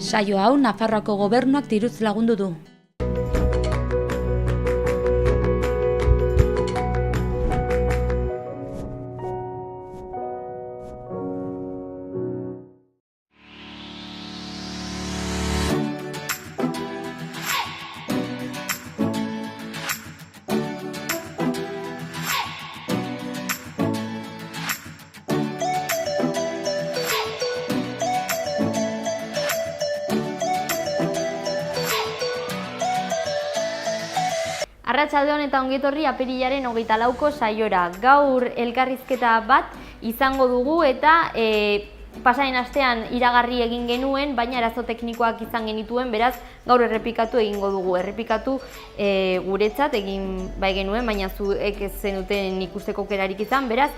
Saio hau Nafarroako gobernuak diruz lagundu du. Arratsaldeon eta ongetorri apirilaren 24ko saiora. Gaur elkarrizketa bat izango dugu eta pasaren astean iragarri egin genuen, baina arazo teknikoak izan genituen, beraz gaur errepikatu egingo dugu. Errepikatu guretzat egin bai genuen, baina zuek ez zenuten ikusteko aukerarik izan, beraz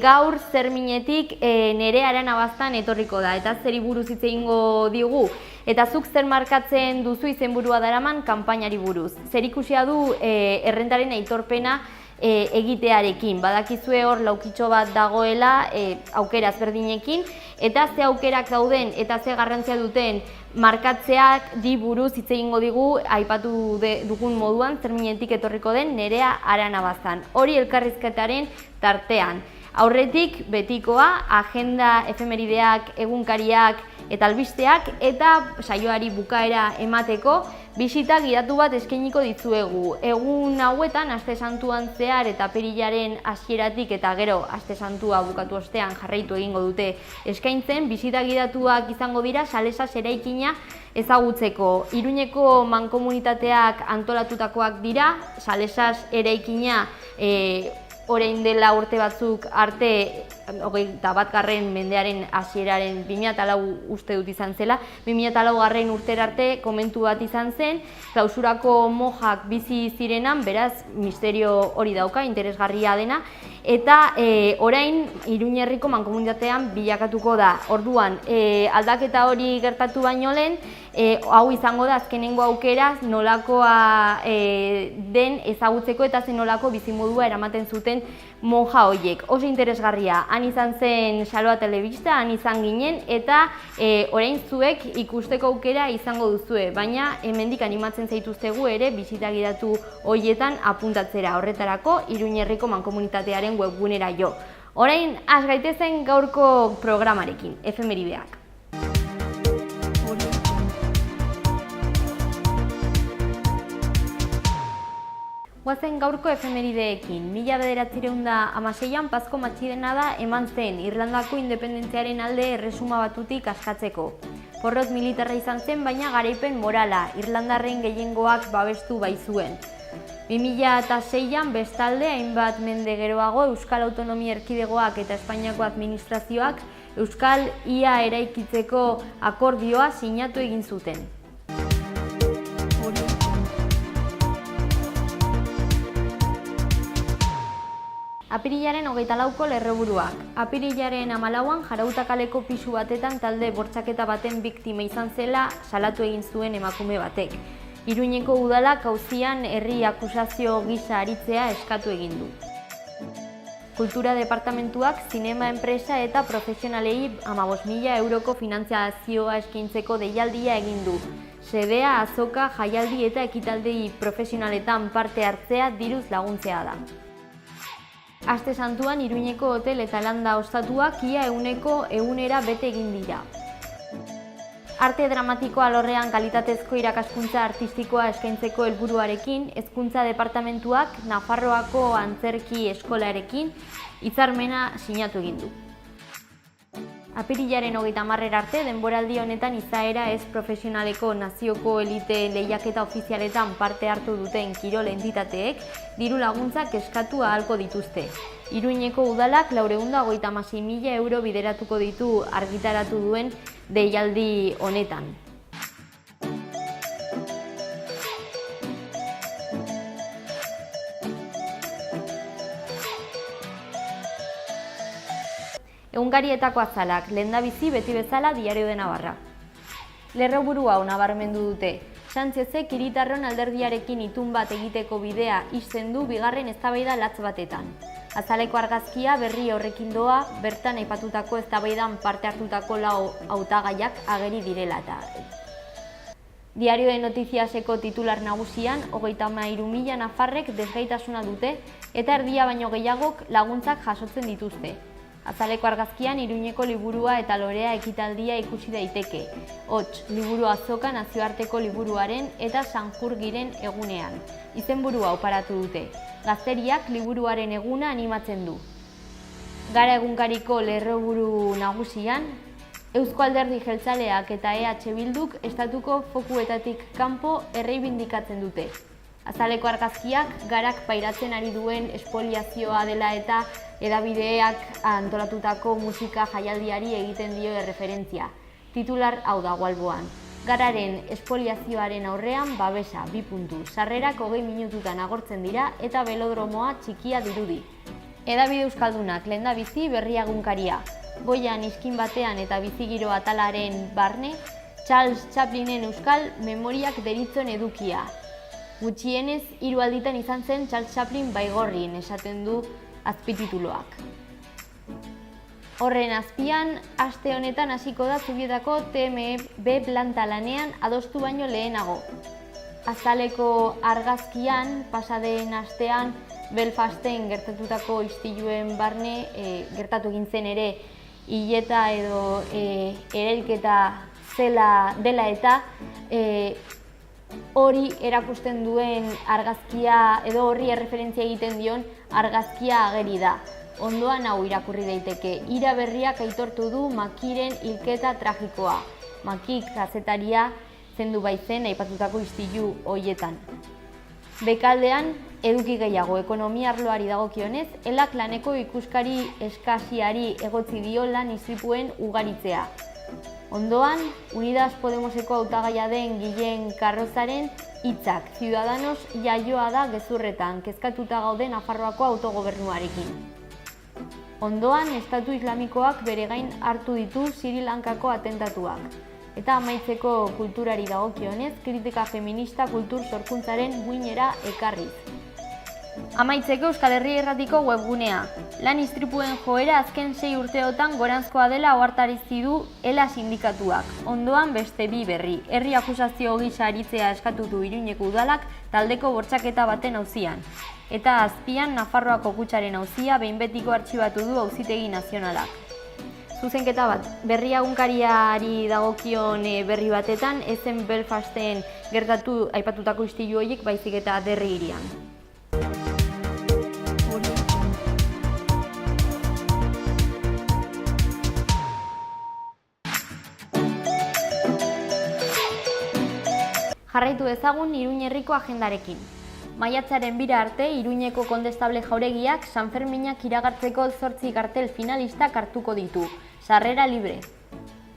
gaur Zerminetik Nerea Aranabaztan etorriko da eta zeri buruz hitz egingo digu. Eta zuk zer markatzen duzu izenburua daraman kanpainari buruz. Zer ikusia du errentaren aitorpena egitearekin. Badakizue hor laukitxo bat dagoela aukera ezberdinekin, eta ze aukerak dauden eta ze garrantzia duten markatzeak di buruz hitz egingo digu aipatu dugun moduan Zerminetik etorriko den Nerea Aranabaztan. Hori elkarrizketaren tartean. Aurretik betikoa, agenda, efemerideak, egunkariak eta albisteak eta saioari bukaera emateko bisita gidatu bat eskainiko dizuegu. Egun hauetan Aste Santuan zehar eta apirilaren hasieratik eta gero Aste Santua bukatu ostean jarraitu egingo dute eskaintzen, bisita gidatuak izango dira Salesas eraikina ezagutzeko. Iruñeko mankomunitateak antolatutakoak dira, Salesas eraikina orain dela urte batzuk arte, 21. mendearen hasieraren 2004 uste dut izan zela, 2004 urtera arte komentu bat izan zen, klausurako mojak bizi zirenan, beraz misterio hori dauka, interesgarria dena, eta orain Iruñerriko mankomunitatean bilakatuko da. Orduan, aldaketa hori gertatu baino lehen, hau izango da azkenengo aukera nolakoa den ezagutzeko eta zen nolako bizimodua eramaten zuten monja horiek. Oso interesgarria, han izan zen Saloa Telebista, han izan ginen eta orain zuek ikusteko aukera izango duzue, baina hemendik animatzen zaituztegu ere bisita gidatu horietan apuntatzera. Horretarako Iruñerriko mankomunitatearen webgunera jo. Orain has gaitezen gaurko programarekin, efemerideak. Guazen gaurko efemerideekin. 1916an Pazko matxidenada eman zen Irlandako independentziaren alde Erresuma Batutik askatzeko. Porrot militarra izan zen, baina garaipen morala, irlandarren gehiengoak babestu baitzuen. 2006an bestalde, hainbat mende geroago, Euskal Autonomia Erkidegoak eta Espainiako administrazioak Euskal IA eraikitzeko akordioa sinatu egin zuten. Apirilaren 24ko lerroburuak. Apirilaren 14an Jarauta kaleko pisu batetan talde bortxaketa baten biktima izan zela salatu egin zuen emakume batek. Iruñeko udalak auzian herri akusazio gisa aritzea eskatu egin du. Kultura departamentuak zinema enpresa eta profesionalei 15.000 euroko finantzazioa eskaintzeko deialdia egin du. Xedea, azoka, jaialdi eta ekitaldei profesionaletan parte hartzea diruz laguntzea da. Aste Santuan Iruñeko hotel eta landa ostatuak ia 100% bete egin dira. Arte dramatiko alorrean kalitatezko irakaskuntza artistikoa eskaintzeko helburuarekin, Hezkuntza Departamentuak Nafarroako Antzerki Eskolarekin hitzarmena sinatu egin du. Apirilaren 30 arte denboraldi honetan izaera ez profesionaleko nazioko elite lehiaketa ofizialetan parte hartu duten kirol entitateek diru laguntzak eskatu ahalko dituzte. Iruñeko udalak 456.000 euro bideratuko ditu argitaratu duen deialdi honetan. Egunkarietako azalak, lehendabizi beti bezala Diario de Navarra. Lerroburu hau nabarmendu dute. Sánchezek hiritarron alderdiarekin itun bat egiteko bidea ixten du bigarren eztabaida latz batetan. Azaleko argazkia berri horrekin doa, bertan aipatutako eztabaidan parte hartutako 4 hautagaiak ageri direla eta. Diario de Notiziaseko titular nagusian 33.000 nafarrek desgaitasuna dute eta erdia baino gehiagok laguntzak jasotzen dituzte. Azaleko argazkian Iruñeko liburua eta lorea ekitaldia ikusi daiteke. Hots, liburu azoka nazioarteko liburuaren eta Sanjurgiren egunean. Izenburua oparatu dute. Gazteriak liburuaren eguna animatzen du. Gara egunkariko lerroburu nagusian, Eusko Alderdi Jeltzaleak eta EH Bilduk estatuko fokuetatik kanpo erreibindikatzen dute. Azaleko argazkiak garak pairatzen ari duen espoliazioa dela eta hedabideak antolatutako musika jaialdiari egiten dio erreferentzia. Titular hau dago alboan. Gararen espoliazioaren aurrean babesa, 2 puntu. Sarrerak 20 minututan agortzen dira eta belodromoa txikia dirudi. Hedabide euskaldunak lehendabizi berria egunkaria. Goian iskin batean eta bizigiro atalaren barne, Charles Chaplinen euskal memoriak deritzon edukia. Gutxienez, 3 alditan izan zen Charles Chaplin baigorrin, esaten du azpitituluak. Horren azpian, aste honetan hasiko da Zubietako TMB planta lanean adostu baino lehenago. Azaleko argazkian, pasaden astean, Belfasten gertatutako istiluen barne, gertatu egin zen ere, hileta edo erelketa zela dela eta hori erakusten duen argazkia edo horri erreferentzia egiten dion argazkia ageri da. Ondoan hau irakurri daiteke. Ira berriak aitortu du Makiren hilketa tragikoa. Makik kazetaria zendu baitzen aipatutako istilu hoietan. Bekaldean, eduki gehiago ekonomia arloari dagokionez, elak laneko ikuskari eskasiari egotzi dio lan istripuen ugaritzea. Ondoan, Unidas Podemoseko hautagaia den Guillen Carrozaren hitzak, Ciudadanos jaioa da gezurretan, kezkatuta gaude Nafarroako autogobernuarekin. Ondoan, Estatu Islamikoak bere gain hartu ditu Sri Lankako atentatuak. Eta amaitzeko kulturari dagokionez, kritika feminista kultur sorkuntzaren guinera ekarriz. Amaitzeko Euskal Herria Irratiko webgunea. Lan istripuen joera azken 6 urteotan goranzkoa dela ohartarazi du ELA sindikatuak. Ondoan beste 2 berri. Herri akusazio gisa aritzea eskatu du Iruñeko udalak taldeko bortxaketa baten auzian. Eta azpian Nafarroako kutxaren auzia behin betiko artxibatu du Auzitegi Nazionalak. Zuzenketa bat, berri egunkariari dagokion berri batetan, ezen Belfasten gertatu aipatutako istilu horiek baizik eta Derry hirian. Jarraitu ezagun Iruñ herriko agendarekin. Maiatzaren 2 arte, Iruñeko kondestable jauregiak Sanferminak iragartzeko 8 kartel finalistak hartuko ditu. Sarrera libre.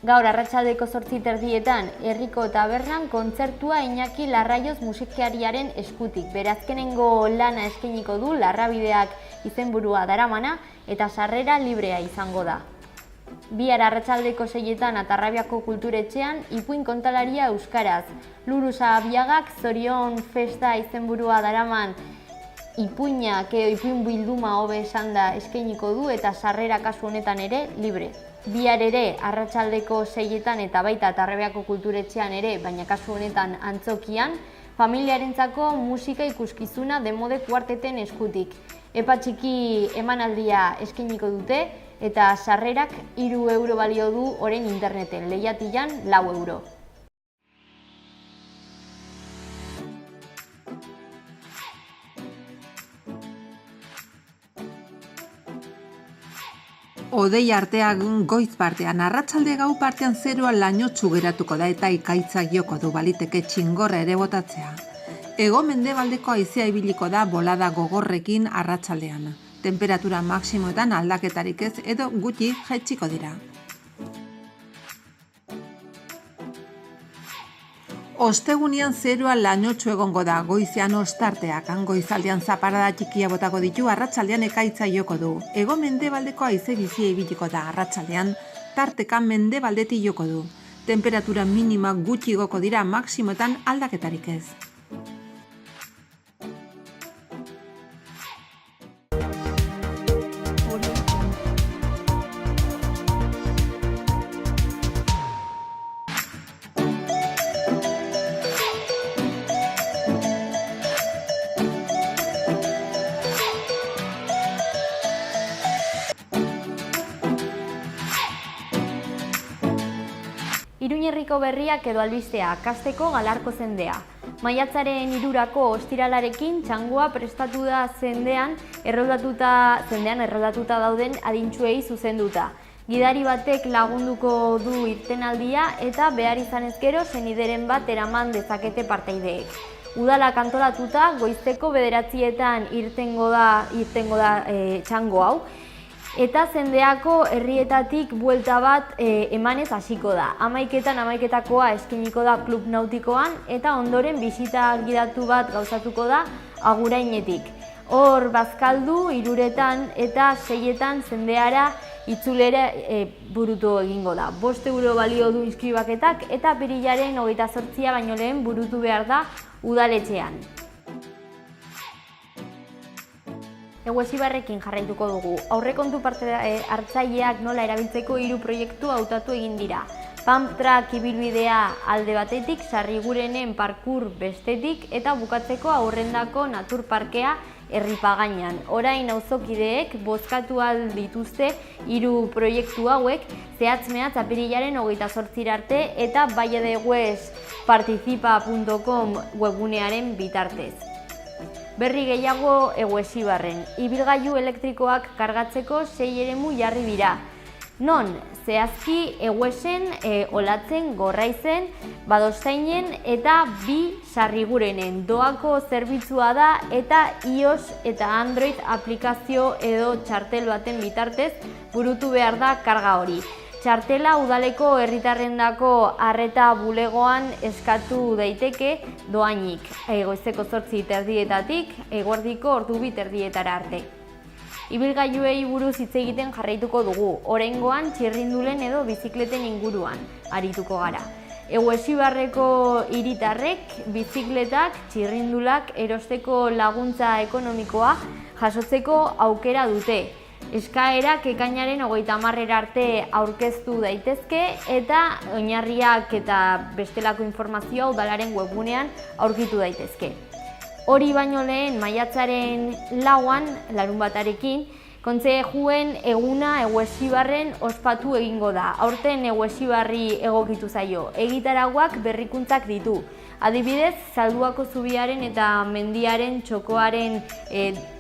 Gaur arratsaldeko 8:30 herriko tabernan kontzertua Iñaki Larraioz musikariaren eskutik. Bere azkenengo lana eskainiko du Larrabideak izenburua daramana eta sarrera librea izango da. Bihar arratsaldeko 6etan Atarrabiako kulturetxean ipuin kontalaria euskaraz. Lurusa Abiagak Zorion Festa izenburua daraman ipuinak edo ipuin bilduma hobe esanda eskainiko du eta sarrera kasu honetan ere libre. Bihar ere arratsaldeko 6etan eta baita Atarrabiako kulturetxean ere, baina kasu honetan antzokian, familiarentzako musika ikuskizuna Demode kuarteten eskutik. Epa txiki emanaldia eskainiko dute eta sarrerak 3 euro balio du orain interneten, lehiatilan 4 euro. Hodei arteak goiz partean, arratsalde gau partean zerua lainotsu geratuko da eta ikaitzak joko du, baliteke txingorra ere botatzea. Hego-mendebaldeko haizea ibiliko da bolada gogorrekin arratsaldean. Temperatura maksimoetan aldaketarik ez edo gutxi jaitsiko dira. Ostegunean zerua lainotsu egongo da, goizean ostarteak, goizaldean zaparrada txikia botako ditu, arratsaldean ekaitza joko du. Hego-mendebaldeko haize bizia ibiliko da, arratsaldean tarteka mendebaldetik joko du. Temperatura minima gutxi igoko dira, maksimoetan aldaketarik ez. Iruñerriko berriak edo albistea, kasteko Galarko zendea. Maiatzaren 3 ostiralarekin txangoa prestatu da zendean erroldatuta dauden adintsuei zuzenduta. Gidari batek lagunduko du irtenaldia eta behar izanez gero senideren bat eraman dezakete partaideek. Udala kantolatuta goizteko 9:00etan irtengo da txango hau. Eta zendeako herrietatik buelta bat emanez hasiko da. 11:00 eskainiko da klub nautikoan eta ondoren bisita gidatu bat gauzatuko da Agurainetik. Hor Bazkaldu 3:00 eta 6:00 zendeara itzulera burutu egingo da. 5 euro balio du inskribaketak eta apirilaren 28 baino lehen burutu behar da udaletxean. Eguesibarrekin jarraituko dugu. Aurrekontu parte hartzaileak nola erabiltzeko 3 proiektu hautatu egin dira. Pump track ibilbidea alde batetik, Sarrigurenen parkur bestetik eta bukatzeko Aurrendako naturparkea Herripagainan. Orain auzokideek bozkatu ahal dituzte 3 proiektu hauek zehatz-mehatz apirilaren 28 arte eta valledeguesparticipa.com webgunearen bitartez. Berri gehiago Eguesibarren. Ibilgailu elektrikoak kargatzeko 6 eremu jarri dira. Non, zehazki Eguesen, Olatzen, Gorraizen, Badostainen eta 2 Sarrigurenen. Doako zerbitzua da eta iOS eta Android aplikazio edo txartel baten bitartez burutu behar da karga hori. Txartela udaleko herritarrendako arreta bulegoan eskatu daiteke doainik, goizeko 8:30 eguerdiko 2:30 arte. Ibilgailuei buruz hitz egiten jarraituko dugu, oraingoan txirrindulen edo bizikleten inguruan arituko gara. Eguesibarreko hiritarrek bizikletak, txirrindulak erosteko laguntza ekonomikoa jasotzeko aukera dute. Eskaerak ekainaren 30 arte aurkeztu daitezke eta oinarriak eta bestelako informazioa udalaren webgunean aurkitu daitezke. Hori baino lehen maiatzaren 4 larunbatarekin kontzejuen eguna Eguesibarren ospatu egingo da. Aurten Eguesibarri egokitu zaio. Egitarauak berrikuntzak ditu. Adibidez, Zalduako zubiaren eta mendiaren txokoaren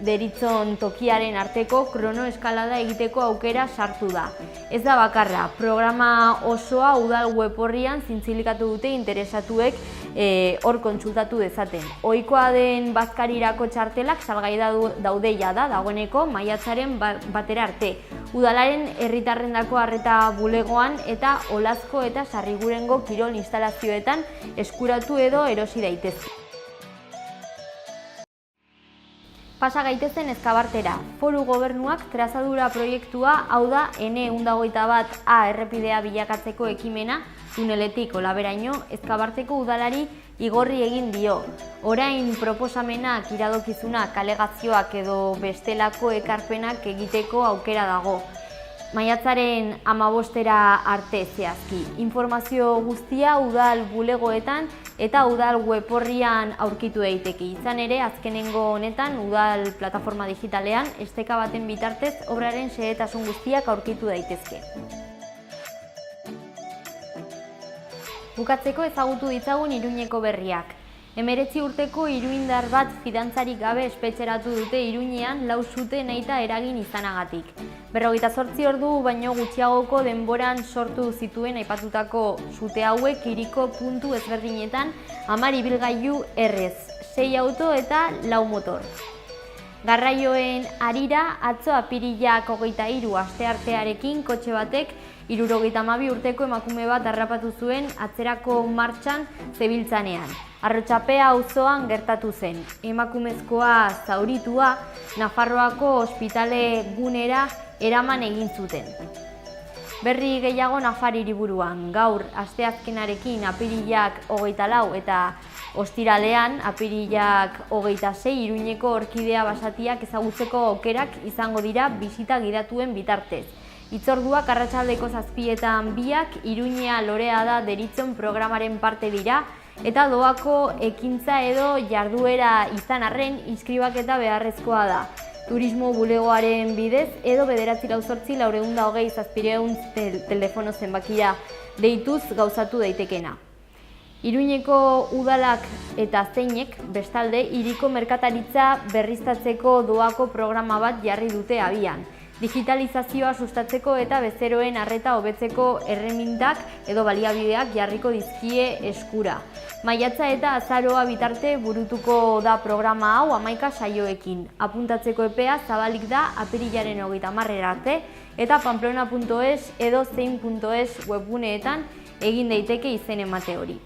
deritzon tokiaren arteko kronoeskalada egiteko aukera sartu da. Ez da bakarra, programa osoa udal web orrian zintzilikatu dute interesatuek hor kontsultatu dezaten. Ohikoa den bazkarirako txartelak salgai daude jada dagoeneko maiatzaren batera arte. Udalaren herritarrendako arreta bulegoan eta Olazko eta Sarrigurengo kirol instalazioetan eskuratu edo erosi daitezke. Pasa gaitezen Ezkabartera. Foru Gobernuak trazadura proiektua, hau da N121A errepidea bilakatzeko ekimena, tuneletik Olaberaino, Ezkabarteko udalari igorri egin dio. Orain proposamenak, iradokizunak, alegazioak edo bestelako ekarpenak egiteko aukera dago. Maiatzaren 15 arte zehazki. Informazio guztia udal bulegoetan eta udal web orrian aurkitu daiteke. Izan ere, azkenengo honetan udal plataforma digitalean esteka baten bitartez obraren xehetasun guztiak aurkitu daitezke. Bukatzeko ezagutu ditzagun Iruñeko berriak. 19 urteko iruindar bat fidantzarik gabe espetxeratu dute Iruñean 4 sute nahita eragin izanagatik. 48 ordu baino gutxiagoko denboran sortu zituen aipatutako sute hauek hiriko puntu ezberdinetan 10 ibilgailu errez, 6 auto eta 4 motor. Garraioen harira atzo apirilak 23 asteartearekin kotxe batek 72 urteko emakume bat harrapatu zuen atzerako martxan zebiltzanean. Arrotxapea auzoan gertatu zen. Emakumezkoa zauritua Nafarroako ospitale gunera eraman egin zuten. Berri gehiago Nafar hiriburuan. Gaur asteazkenarekin apirilak 24 eta ostiralean apirilak 26 Iruñeko orkidea basatiak ezagutzeko aukerak izango dira bisita gidatuen bitartez. Hitzorduak arratsaldeko 7etan 2 Iruñea lorea da deritzon programaren parte dira eta doako ekintza edo jarduera izan arren inskribaketa beharrezkoa da. turismo bulegoaren bidez, edo 948-420-700 telefono zenbakira deituz gauzatu daitekena. Iruñeko udalak eta zeinek, bestalde, hiriko merkataritza berriztatzeko doako programa bat jarri dute abian. Digitalizazioa sustatzeko eta bezeroen arreta hobetzeko erremintak edo baliabideak jarriko dizkie eskura. Maiatza eta azaroa bitarte burutuko da programa hau 11 saioekin. Apuntatzeko epea zabalik da apirilaren 30 arte eta pamplona.es edo zein.es webguneetan egin daiteke izen emate hori.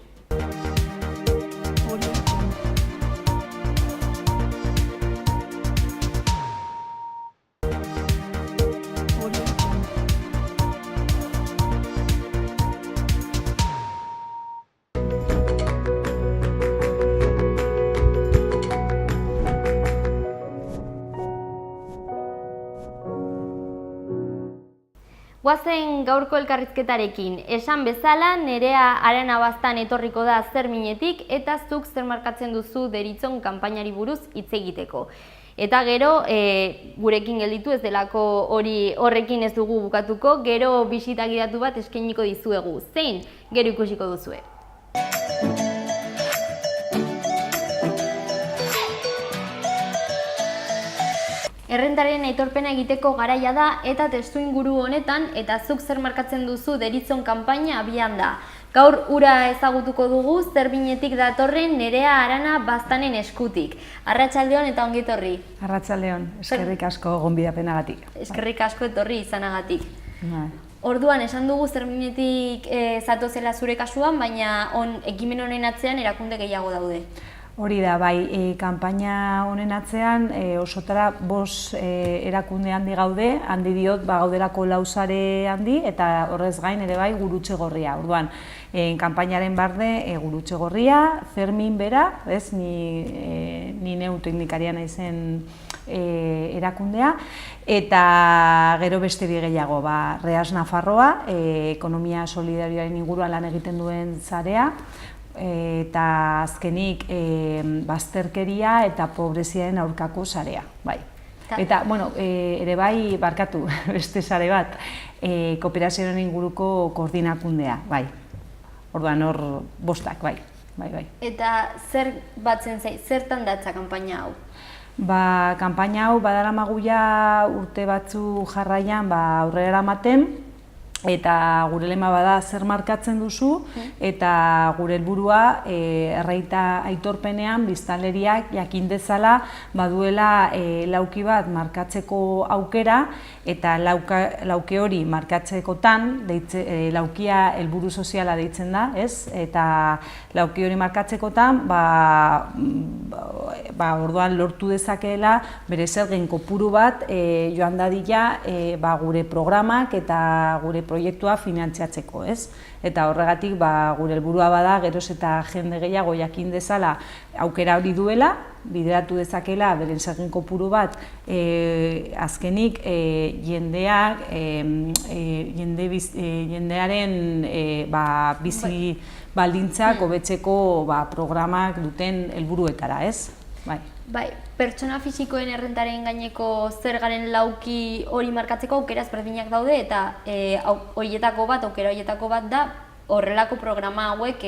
Guazen gaurko elkarrizketarekin, esan bezala Nerea Arana Baztan etorriko da Zerminetik eta zuk zer markatzen duzu deritzon kanpainari buruz hitz egiteko. Eta gero, gurekin gelditu ez delako horrekin ez dugu bukatuko, gero bisita gidatu bat eskainiko dizuegu. Zein, gero ikusiko duzue. Errentaren aitorpena egiteko garaia da eta testuinguru honetan eta zuk zer markatzen duzu deritzon kanpaina abian da. Gaur ura ezagutuko dugu Zerbinetik datorren Nerea Arana Baztanen eskutik. Arratsaldeon eta ongi etorri. Arratsaldeon, eskerrik asko gonbidapenagatik. Eskerrik asko etorri izanagatik. Orduan, esan dugu Zerbinetik zatozela zure kasuan, baina ekimen honen atzean erakunde gehiago daude. Hori da, bai, kanpaina honen atzean osotara 5 erakunde handi gaude, handi diot gauderako 4 sare handi eta horrez gain ere bai Gurutze Gorria. Orduan, kanpainaren barne Gurutze Gorria, Fermin bera, ni neu teknikaria naizen erakundea, eta gero beste bi gehiago, Reas Nafarroa, ekonomia solidarioaren inguruan lan egiten duen sarea, eta azkenik bazterkeria eta pobreziaren aurkako sarea, bai. Eta, bueno, ere bai, barkatu, beste sare bat, kooperazioaren inguruko koordinakundea, bai. Orduan hor 5, bai. Eta zer batzen zertan datza kanpaina hau? Kanpaina hau badaramagu ja urte batzu jarraian aurrera eramaten, eta gure lema bada zer markatzen duzu, eta gure helburua erraita aitorpenean biztanleriak jakin dezala baduela lauki bat markatzeko aukera, eta lauke hori markatzekotan, laukia helburu soziala deitzen da, eta lauki hori markatzekotan orduan lortu dezakeela bere zergen kopuru bat joan dadila gure programak eta gure proiektua finantziatzeko, ez? Eta horregatik gure helburua bada geroz eta jende gehiago jakin dezala aukera hori duela, bideratu dezakela beren zergen kopuru bat azkenik jendearen bizi baldintzak hobetzeko programak duten helburuetara, ez? Bai, pertsona fisikoen errentaren gaineko zergaren lauki hori markatzeko aukera ezberdinak daude eta aukera horietako bat da horrelako programa hauek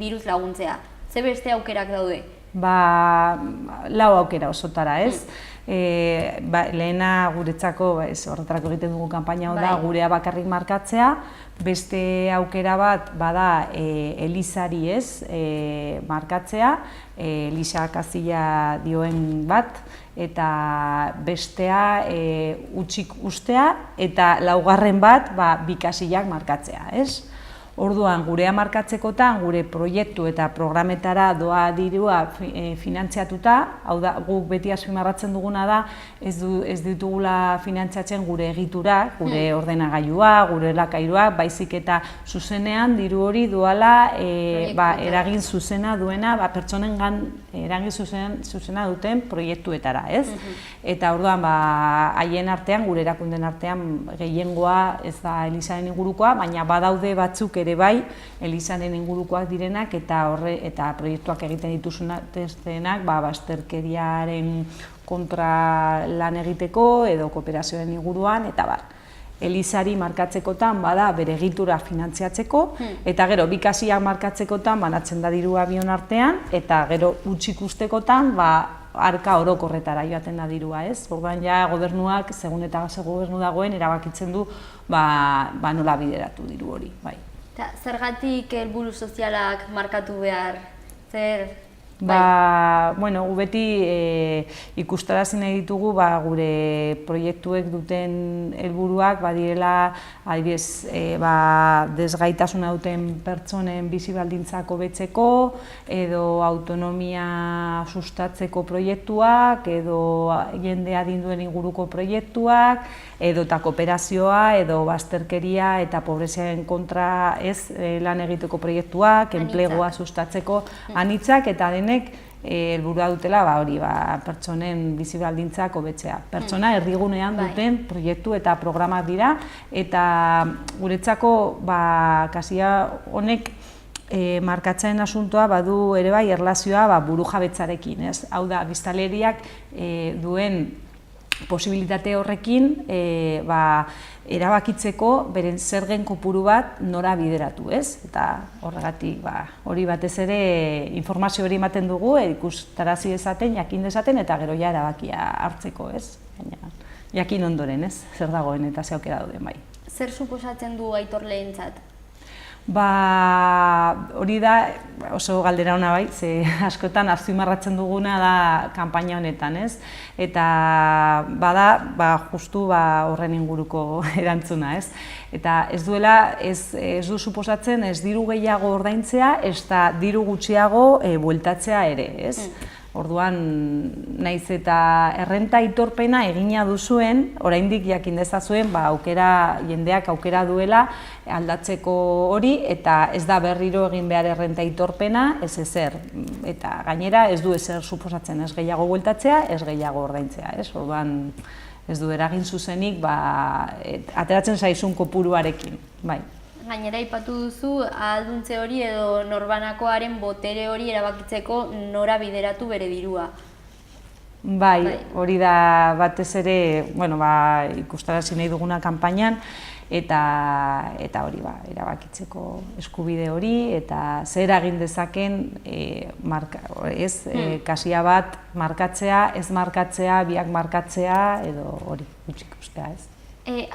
diruz laguntzea. Ze beste aukerak daude? 4 aukera osotara, ez? Lehena guretzako, horretarako egiten dugu kanpaina hau da, gurea bakarrik markatzea, beste aukera bat bada Elizari markatzea, Elisa Kazilla dioen bat, eta bestea utzik ustea, eta 4. bat Bikasillak markatzea, ez? Orduan, gurea markatzekotan, gure proiektu eta programetara doa dirua finantziatuta, hau da, guk beti azpimarratzen duguna da, ez ditugula finantziatzen gure egitura, gure ordenagailua, gure lakairua, baizik eta zuzenean diru hori doala eragin zuzena duena, pertsonengan eragin zuzena duten proiektuetara, ez? Eta orduan, haien artean, gure erakunden artean, gehiengoa ez da Elizaren ingurukoa, baina badaude batzuk ere bai, Elizaren ingurukoak direnak eta proiektuak egiten dituzunak bazterkeriaren kontra lan egiteko edo kooperazioen inguruan, eta bar. Elizari markatzekotan bada bere egitura finantziatzeko, eta gero bi kasiak markatzekotan banatzen da dirua bion artean, eta gero utzik ustekotan arka orokorretara joaten da dirua, ez? Orduan ja gobernuak, segun eta gobernu dagoen, erabakitzen du nola bideratu diru hori, bai. Zergatik helburu sozialak markatu behar? Bueno, beti ikustarazi nahi ditugu gure proiektuek duten helburuak badirela, adibidez, desgaitasuna duten pertsonen bizi baldintzak hobetzeko, edo autonomia sustatzeko proiektuak, edo jende adinduen inguruko proiektuak, edo eta kooperazioa, edo bazterkeria eta pobreziaren kontra lan egiteko proiektuak, enplegua sustatzeko anitzak, eta denek helburua dutela pertsonen bizi baldintzak hobetzea. Pertsona erdigunean duten proiektu eta programak dira, eta guretzako kasia honek markatzen asuntoa badu ere bai erlazioa burujabetzarekin, ez? Hau da, biztanleriak duen posibilitate horrekin erabakitzeko beren zergen kopuru bat nora bideratu, ez? Eta horregatik hori batez ere informazio hori ematen dugu, ikustarazi dezaten, jakin dezaten, eta gero ja erabakia hartzeko, ez? Jakin ondoren, ez? Zer dagoen eta ze aukera dauden, bai. Zer suposatzen du aitorleentzat? Hori da oso galdera ona bai, ze askotan azpimarratzen duguna da kanpaina honetan, ez? Eta bada justu horren inguruko erantzuna, ez? Eta ez du suposatzen ez diru gehiago ordaintzea, ez da diru gutxiago bueltatzea ere, ez? Orduan, naiz eta errenta aitorpena egina duzuen, oraindik jakin dezazuen, jendeak aukera duela aldatzeko hori, eta ez da berriro egin behar errenta aitorpena, ez ezer. Eta gainera ez du ezer suposatzen, ez gehiago bueltatzea, ez gehiago ordaintzea, ez? Orduan, ez du eragin zuzenik, ateratzen zaizun kopuruarekin, bai. Gainera aipatu duzu, ahalduntze hori edo norbanakoaren botere hori erabakitzeko nora bideratu bere dirua. Bai, hori da batez ere, ikustarazi nahi duguna kanpainan, eta hori erabakitzeko eskubide hori, eta zer eragin dezaken kasia bat markatzea, ez markatzea, biak markatzea, edo hori gutxik ustea, ez.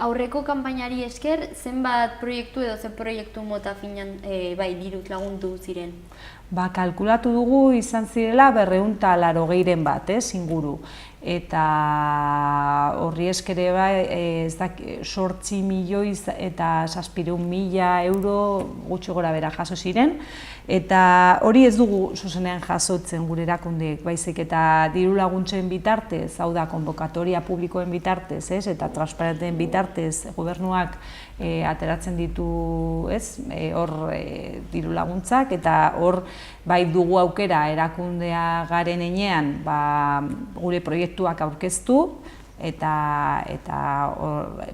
Aurreko kanpainari esker, zenbat proiektu edo zer proiektu mota finan diruz lagundu ziren? Kalkulatu dugu izan zirela 280 bat, inguru. Eta horri eskere 8 milioi eta 700.000 euro gutxi gora bera jaso ziren. Eta hori ez dugu zuzenean jasotzen gure erakundeek, baizik eta diru laguntzen bitartez, hau da, konbokatoria publikoen bitartez, eta transparenteen bitartez gobernuak ateratzen ditu hor diru laguntzak, eta hor bai dugu aukera erakundea garen enean gure proiektuak aurkeztu, eta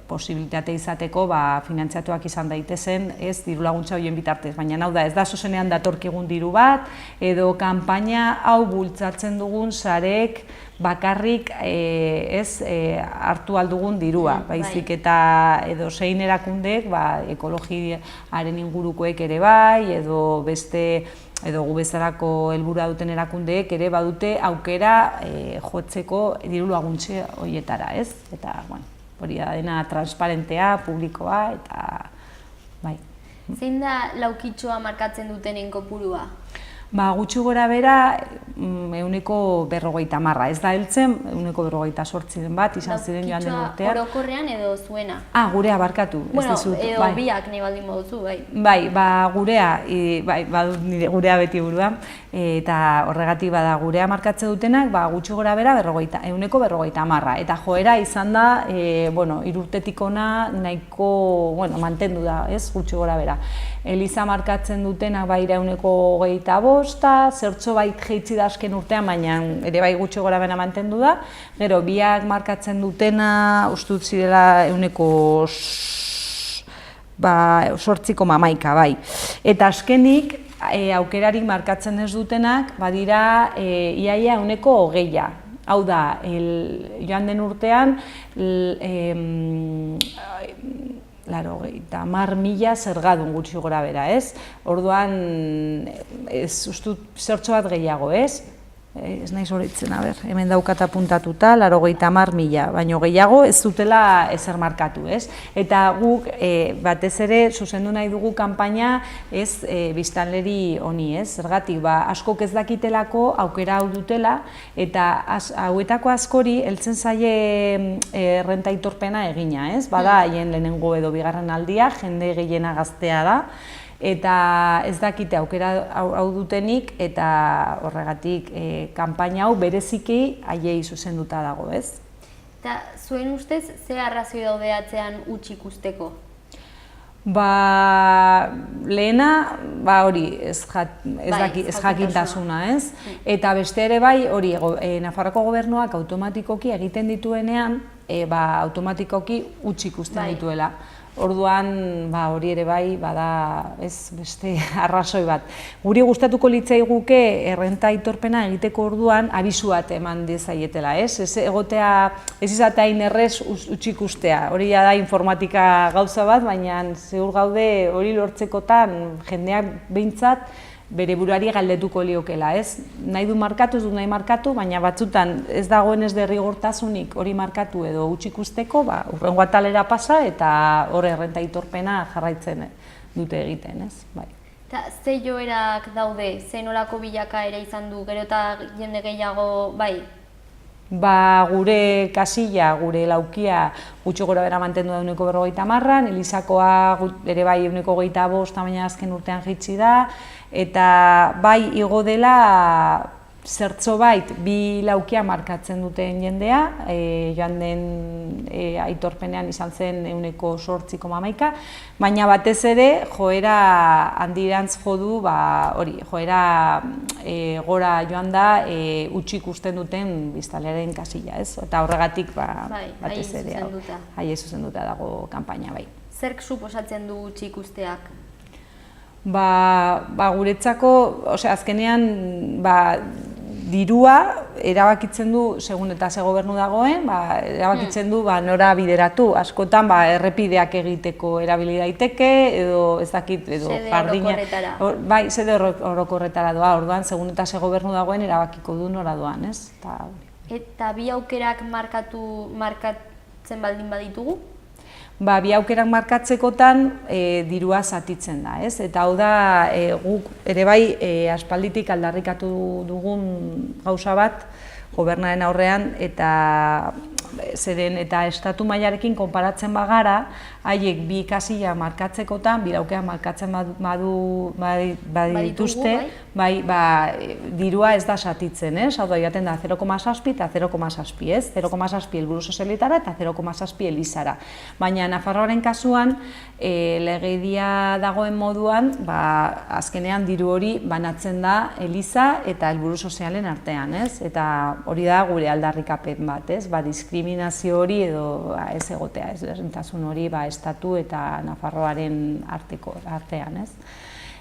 posibilitate izateko finantziatuak izan daitezen diru laguntza horien bitartez. Baina hau da, ez da zuzenean datorkigun diru bat, edo kanpaina hau bultzatzen dugun sarek bakarrik hartu aldugun dirua. Baizik eta edo zein erakundek, ekologiaren ingurukoek ere bai, edo beste gu bezalako helburua duten erakundeek ere badute aukera jotzeko diru laguntze horietara, ez? Eta, hori da dena transparentea, publikoa, eta bai. Zein da laukitxoa markatzen dutenen kopurua? Gutxi gora bera, 150, ez da heltzen, 158 bat, izan ziren joan den urtean. Laukitxoa orokorrean edo zuena? Gurea barkatu. Edo biak nahi baldin moduzu, bai. Bai, gurea, gurea beti buruan, eta horregatik gurea markatzen dutenak, gutxi gora bera 150. Eta joera izan da, irurtetik ona nahiko mantendu da, gutxi gora bera. Eliza markatzen dutenak 125, zertxo bait jeitzi da azken urtean, baina ere bai gutxi gora bera mantendu da. Gero, biak markatzen dutena, ustut zirela 8,11, bai. Eta azkenik, aukerarik markatzen ez dutenak, badira iaia 20, Hau da, joan den urtean, 10.000 zergadun gutxi gora bera, ez? Orduan, ez ustut zertxo bat gehiago, ez? Ez naiz horitzen, hemen daukat apuntatuta, 90.000, baino gehiago ez dutela ezer markatu, ez? Eta guk batez ere zuzendu nahi dugu kanpaina ez biztanleri honi, ez? Zergatik, askok ez dakitelako aukera hau dutela, eta hauetako askori heltzen zaie errenta aitorpena egina, ez? Bada haien lehenengo edo bigarren aldia, jende gehiena gaztea da, eta ez dakite aukera hau dutenik, eta horregatik kanpaina hau bereziki haiei zuzenduta dago, ez? Eta zuen ustez, ze arrazoi daude atzean huts ikusteko? Lehena, hori, ez jakintasuna, ez? Eta beste ere bai, hori, Nafarroako gobernuak automatikoki egiten dituenean, automatikoki huts ikusten dituela. Orduan, hori ere bai, bada, ez beste arrazoi bat. Guri gustatuko litzaiguke errenta aitorpena egiteko orduan abisu bat eman dezaietela, ez? Ez egotea, ez izatea inerrez huts ikustea. Hori da informatika gauza bat, baina ziur gaude hori lortzekotan jendeak behintzat bere buruari galdetuko liokela, ez? Nahi du markatu, ez du nahi markatu, baina batzutan ez dagoen ez derrigortasunik hori markatu edo huts ikusteko, hurrengo atalera pasa eta hor errenta aitorpena jarraitzen dute egiten, ez? Eta ze joerak daude, ze nolako bilakaera izan du, gero eta jende gehiago, bai? Gure kasilla, gure laukia gutxi gora bera mantendu da 150, Elisakoa ere bai 125, baina azken urtean jaitsi da, eta bai igo dela zertzo bait bi laukia markatzen duten jendea, joan den aitorpenean izan zen 8,11, baina batez ere joera handirantz jo du, joera gora joan da huts ikusten duten biztanlearen kasilla, ez? Eta horregatik batez ere haiei zuzenduta dago kanpaina, bai. Zerk suposatzen du huts ikusteak? Guretzako, azkenean, dirua erabakitzen du, segun eta ze gobernu dagoen, erabakitzen du nora bideratu. Askotan errepideak egiteko erabili daiteke, edo ez dakit, edo pardina. Bai, sede orokorretara doa, orduan, segun eta ze gobernu dagoen erabakiko du nora doan, ez? Eta bi aukerak markatzen baldin baditugu? Bi aukerak markatzekotan dirua zatitzen da, ez? Eta hau da, guk ere bai aspalditik aldarrikatu dugun gauza bat gobernaren aurrean, eta estatu mailarekin konparatzen bagara, haiek bi kasilla markatzekotan, bi aukerak markatzen badituzte, dirua ez da zatitzen, ez? Hau da, jaten da 0,7 eta 0,7, ez? 0,7 helburu sozialetara eta 0,7 Elizara. Baina Nafarroaren kasuan, legedia dagoen moduan, azkenean diru hori banatzen da Eliza eta helburu sozialen artean, ez? Eta hori da gure aldarrikapen bat, ez? Diskriminazio hori edo ez egotea, ez? Desberdintasun hori estatu eta Nafarroaren artean, ez?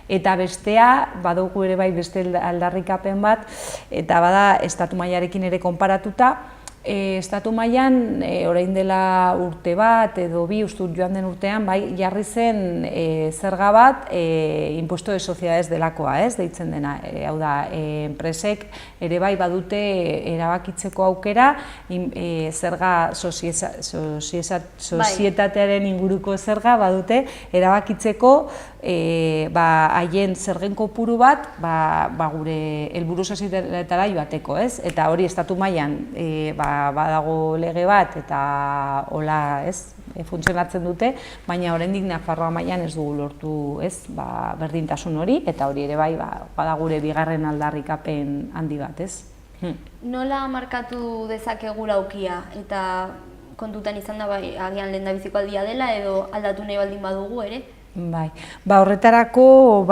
Eta bestea, badugu ere bai beste aldarrikapen bat, eta bada estatu mailarekin ere konparatuta, estatu mailan orain dela urte bat edo bi ustut joan den urtean jarri zen zerga bat impuesto de sociedades delakoa, ez, deitzen dena. Hau da, enpresek ere bai badute erabakitzeko aukera zerga sozietatearen inguruko zerga badute erabakitzeko haien zergen kopuru bat gure helburu sozialetara joateko, ez? Eta hori estatu mailan badago lege bat eta hola, ez, funtzionatzen dute, baina oraindik Nafarroa mailan ez dugu lortu, ez, berdintasun hori, eta hori ere bai bada gure bigarren aldarrikapen handi bat, ez? Nola markatu dezakegu laukia eta kontutan izan da agian lehendabiziko aldia dela edo aldatu nahi baldin badugu ere? Bai, horretarako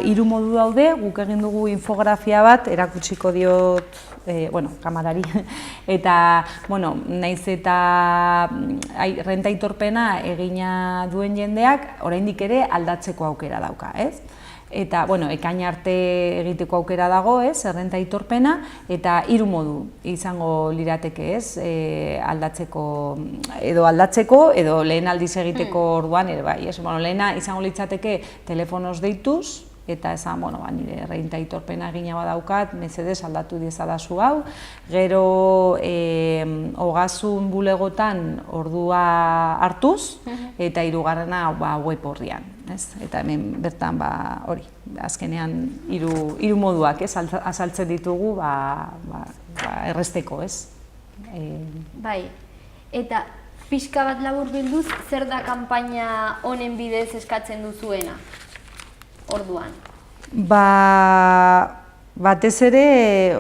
hiru modu daude, guk egin dugu infografia bat, erakutsiko diot kamarari, eta, naiz eta renta aitorpena egina duen jendeak, oraindik ere aldatzeko aukera dauka, ez? Eta, bueno, ekain arte egiteko aukera dago, ez, errenta aitorpena, eta 3 modu izango lirateke, ez, aldatzeko, edo lehen aldiz egiteko orduan, ere bai, ez, bueno, lehena izango litzateke telefonoz deituz, eta esan, bueno, nire errenta aitorpena egina badaukat, mesedez aldatu diezadazu hau, gero ogasun bulegotan ordua hartuz, eta 3. Web orrian, ez? Eta hemen bertan, hori, azkenean 3 moduak, ez, azaltzen ditugu, erresteko, ez? Bai, eta pixka bat laburbilduz, zer da kanpaina honen bidez eskatzen duzuena? Orduan. Batez ere,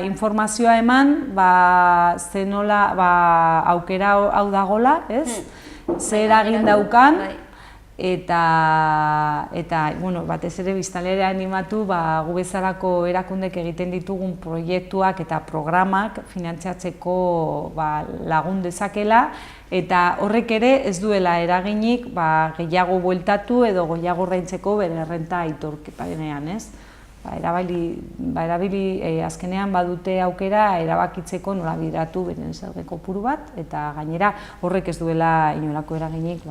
informazioa eman, zenola aukera hau dagola, ez? Zer eragin daukan, eta batez ere biztanlera animatu gu bezalako erakundek egiten ditugun proiektuak eta programak finantziatzeko lagun dezakela, eta horrek ere ez duela eraginik gehiago bueltatu edo gehiago ordaintzeko bere errenta aitorpenean, ez? Erabili azkenean badute aukera erabakitzeko nola bideratu beren zerga kopuru bat, eta gainera horrek ez duela inolako eraginik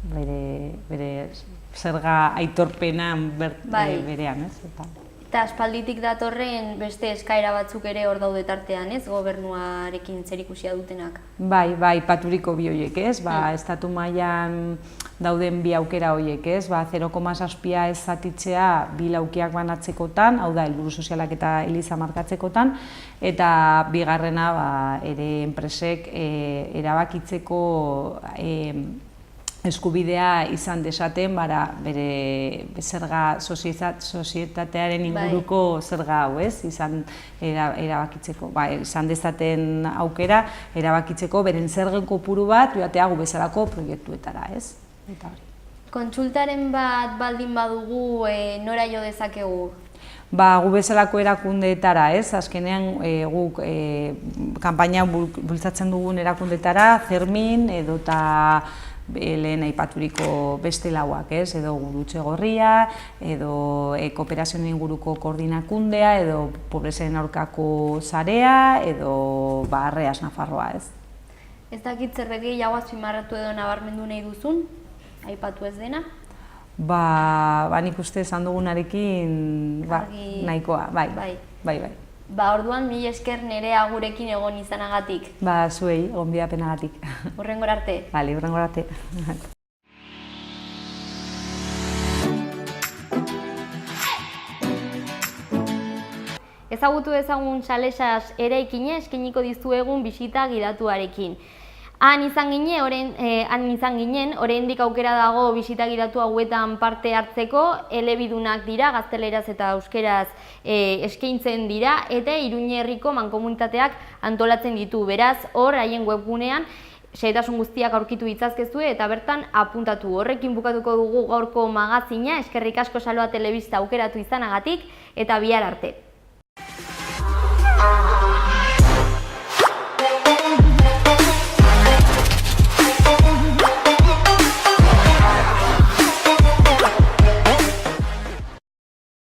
bere zerga aitorpenan berean, ez? Eta aspalditik datorren beste eskaera batzuk ere hor daude tartean, ez? Gobernuarekin zerikusia dutenak. Bai, paturiko bi horiek, ez? Estatu mailan dauden bi aukera horiek, ez? 0,7 ez zatitzea bi laukiak banatzekotan, hau da, helburu sozialak eta eliza markatzekotan, eta bigarrena ere enpresek erabakitzeko eskubidea izan desaten bere zerga sozietatearen inguruko zerga hau, ez? Erabakitzeko, izan dezaten aukera erabakitzeko beren zergen kopuru bat joatea gu bezalako proiektuetara, ez? Kontsultaren bat baldin badugu nora jo dezakegu? Gu bezalako erakundeetara, ez? Azkenean guk kanpaina bultzatzen dugun erakundeetara, Fermin edota lehen aipaturiko beste lauak, ez? Edo Gurutze Gorria, edo kooperazioen inguruko koordinakundea, edo pobreziaren aurkako sarea, edo Arreas Nafarroa, ez? Ez dakit zer gehiago azpimarratu edo nabarmendu nahi duzun, aipatu ez dena? Nik uste esan dugunarekin nahikoa, bai. Orduan, mila esker Nerea gurekin egon izanagatik. Zuei, gonbidapenagatik. Hurrengora arte. Hurrengora arte. Ezagutu ezagun Salesas eraikina eskainiko dizuegun bisita gidatuarekin. Han izan ginen, oraindik aukera dago bisita gidatu hauetan parte hartzeko, elebidunak dira, gazteleraz eta euskeraz eskaintzen dira, eta Iruñerriko mankomunitateak antolatzen ditu. Beraz, hor, haien webgunean, xehetasun guztiak aurkitu ditzazkezue eta bertan apuntatu. Horrekin bukatuko dugu gaurko magazina, eskerrik asko Saloa Telebista aukeratu izanagatik, eta bihar arte.